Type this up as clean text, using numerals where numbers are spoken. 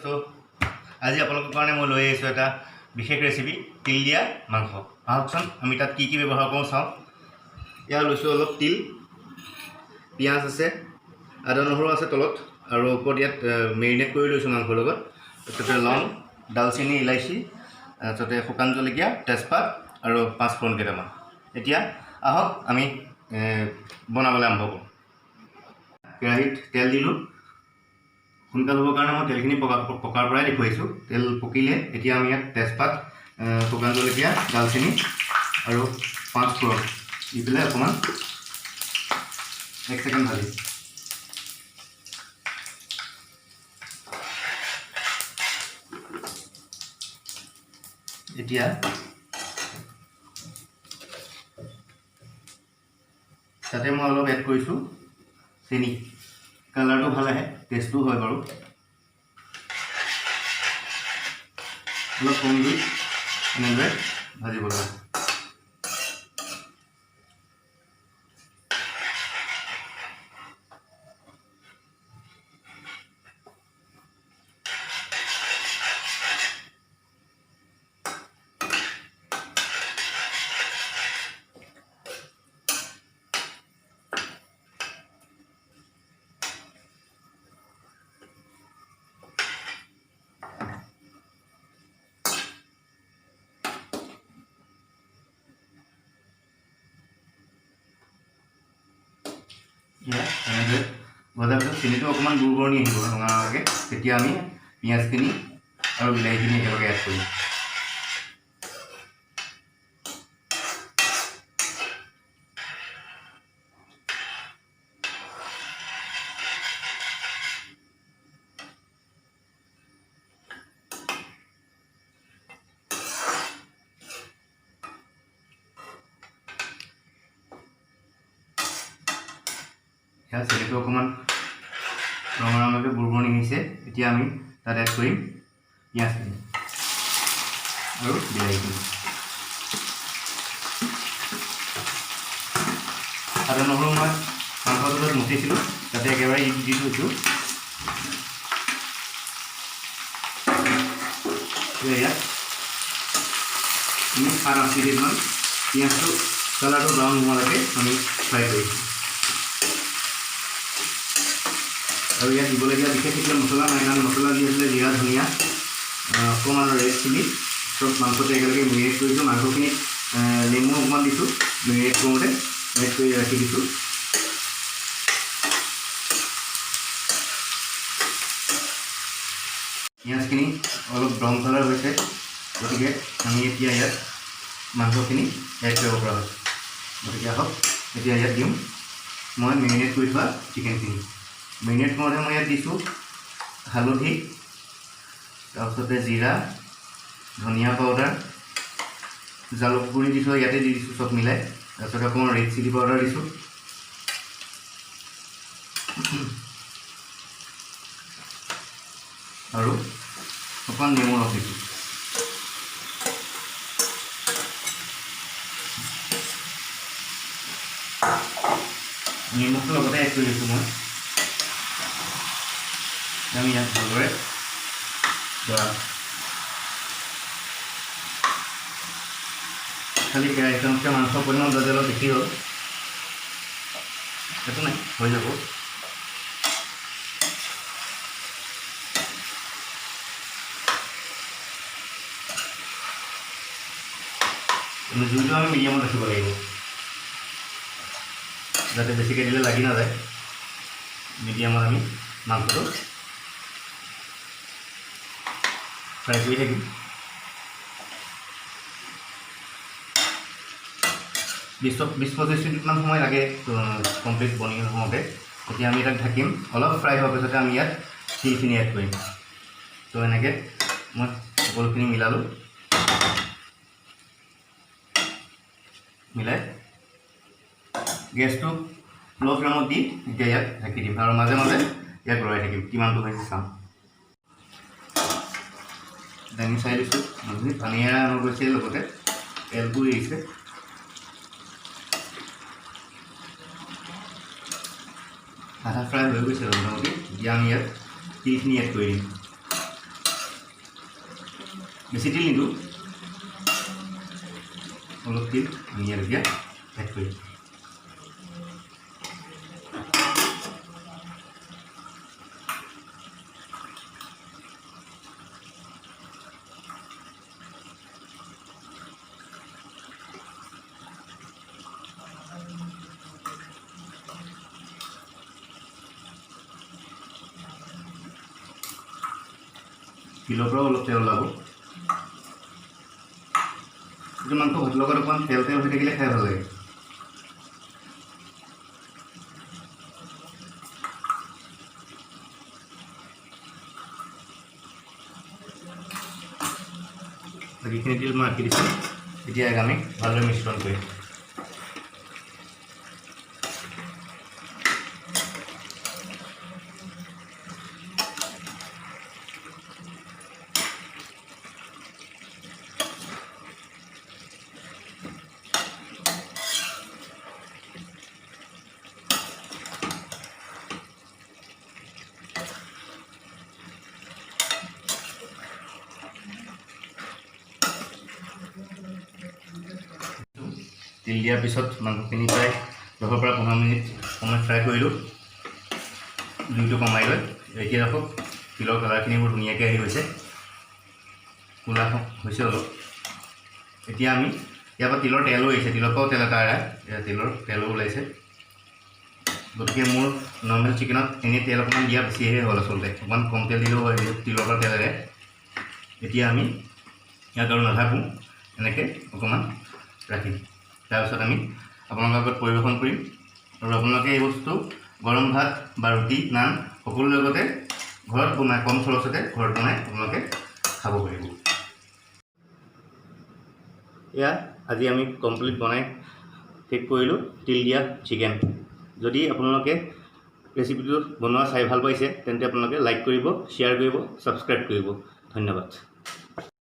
So আজি আপোনালোকৰ কাৰণে মই লৈ আহিছোঁ এটা বিশেষ ৰেচিপি তিল দিয়া মাংস। আহকচোন আমি তাত কি কি ব্যৱহাৰ কৰোঁ চাওঁ। ইয়াৰ লৈছোঁ অলপ তিল, পিঁয়াজ আছে, আদা নহৰু আছে তলত, আৰু ওপৰত ইয়াত মেৰিনেট কৰি লৈছোঁ মাংসৰ লগত। তাৰপিছতে লং, ডালচেনি, ইলাইচি, তাৰপিছতে শুকান জলকীয়া, তেজপাত আৰু পাঁচফোৰণ কেইটামান। এতিয়া আহক আমি বনাবলৈ আৰম্ভ কৰোঁ। কেৰাহীত তেল দিলোঁ। সোনকাল হ'বৰ কাৰণে মই তেলখিনি পকাৰ পৰাই দেখুৱাইছোঁ। তেল পকিলে এতিয়া আমি ইয়াত তেজপাত, শুকান জলকীয়া, ডালচেনি আৰু পাঁচফোৰণ দি পেলাই অকণমান 1 ছেকেণ্ড ভাজি। এতিয়া তাতে মই অলপ এড কৰিছোঁ চেনি। কালাৰটো ভাল আহে, টেষ্টটো হয় বাৰু। অলপ কম জুইত এনেদৰে ভাজিব লাগে। এনেদৰে ভজাৰ পিছত চেনিটো অকণমান বুৰবুৰণি আহিব ৰঙাকৈ, তেতিয়া আমি পিঁয়াজখিনি আৰু বিলাহীখিনি একেলগে এড কৰিম। চেনিটো অকণমান ৰঙাকৈ বুৰবুৰণি হৈছে। এতিয়া আমি তাত এড কৰিম পিঁয়াজখিনি আৰু বিলাহীখিনি। আদা নহৰু মই মাংসৰ লগত মুঠিছিলোঁ, তাতে একেবাৰে দি থৈছোঁ। ইয়াত 7-8 মিনিটমান পিঁয়াজটো কালাৰটো ব্ৰাউন নোহোৱালৈকে আমি ফ্ৰাই কৰিছোঁ। আৰু ইয়াত দিবলগীয়া বিশেষ এতিয়া মছলা নাই, কাৰণ মছলা দি আছিলে জিৰা, ধনিয়া, অকণমান ৰেড চিলি, চব মাংসতে একেলগে মেৰিনেট কৰিছোঁ। মাংসখিনিত নেমু অকণমান দিছোঁ, মেৰিনেট কৰোঁতে এড কৰি ৰাখি দিছোঁ। পিঁয়াজখিনি অলপ ব্ৰাউন কালাৰ হৈছে, গতিকে আমি এতিয়া ইয়াত মাংসখিনি এড কৰিব পৰা হৈছে। গতিকে আহক এতিয়া ইয়াত দিওঁ মই মেৰিনেট কৰি থোৱা চিকেনখিনি। মেৰিনেট কৰোঁতে মই ইয়াত দিছোঁ হালধি, তাৰপিছতে জিৰা, ধনিয়া পাউডাৰ, জালুক গুড়ি দিছোঁ, ইয়াতে দি দিছোঁ চব মিলাই। তাৰপিছত অকণমান ৰেড চিলি পাউডাৰ দিছোঁ, আৰু অকণমান নেমু ৰস দিছোঁ। নিমখটো লগতে এড কৰি দিছোঁ মই। আমি ইয়াত ভালদৰে খালি কেৰাহীখনতকৈ মাংসৰ পৰিমাণ যদি অলপ বেছি হ'ল, একো নাই, হৈ যাব। জুইটো আমি মিডিয়ামত ৰাখিব লাগিব, যাতে বেছিকৈ দিলে লাগি নাযায়। মিডিয়ামত আমি মাংসটো ফ্ৰাই কৰি থাকিম। 20-25 মিনিটমান সময় লাগে কমপ্লিট বনি হওঁতে। এতিয়া আমি তাক ঢাকিম। অলপ ফ্ৰাই হোৱাৰ পিছতে আমি ইয়াত তিলখিনি এড কৰিম। তো এনেকৈ মই সকলোখিনি মিলালোঁ। মিলাই গেছটো ল' ফ্লেমত দি এতিয়া ইয়াত ঢাকি দিম, আৰু মাজে মাজে ইয়াক লৰাই থাকিম কিমানটো হৈছে চাম। দাঙি চাই দিছোঁ, মানুহখিনি পানীয়া হৈ গৈছে, লগতে তেলবোৰ এৰিছে। আধা ফ্ৰাই হৈ গৈছে মোটামুটি। এতিয়া আমি ইয়াত তিলখিনি এড কৰি দিম। বেছি তিল নিদিওঁ অলপ তিল আমি এতিয়া এড কৰিম তিলৰ পৰা অলপ তেল ওলাব এইটো মাংস ভাতৰ লগত অকণমান তেল হৈ থাকিলে খাই ভাল লাগে বাকীখিনি তিল মই ৰাখি দিছোঁ এতিয়া আমি ভালদৰে মিশ্ৰণ কৰিম তিল দিয়াৰ পিছত মাংসখিনি প্ৰায় 10 পৰা 15 মিনিট সময় ফ্ৰাই কৰিলোঁ জুইটো কমাই লৈ এতিয়া ৰাখক তিলৰ কালাৰখিনি বৰ ধুনীয়াকৈ আহি গৈছে ক'লা হৈছে অলপ এতিয়া আমি ইয়াৰ পৰা তিলৰ তেলো আহিছে তিলৰ পৰাও তেল এটা তিলৰ তেলো ওলাইছে গতিকে মোৰ নৰ্মেল চিকেনত এনেই তেল অকণমান দিয়া বেছিহে হ'ল আচলতে অকণমান কম তেল দিলেও হয় তিলৰ পৰা তেলেৰে এতিয়া আমি ইয়াত আৰু নাথাকোঁ এনেকৈ অকণমান ৰাখিম তাৰপিছত আমি আপোনালোকৰ আগত পৰিৱেশন কৰিম আৰু আপোনালোকে এই বস্তু গৰম ভাত বা ৰুটি নান সকলোৰ লগতে ঘৰত বনাই কম খৰচতে ঘৰত বনাই আপোনালোকে খাব পাৰিব এয়া আজি আমি কমপ্লিট বনাই শেষ কৰিলোঁ তিল দিয়া চিকেন যদি আপোনালোকে ৰেচিপিটো বনোৱা চাই ভাল পাইছে তেন্তে আপোনালোকে লাইক কৰিব শ্বেয়াৰ কৰিব ছাবস্ক্ৰাইব কৰিব ধন্যবাদ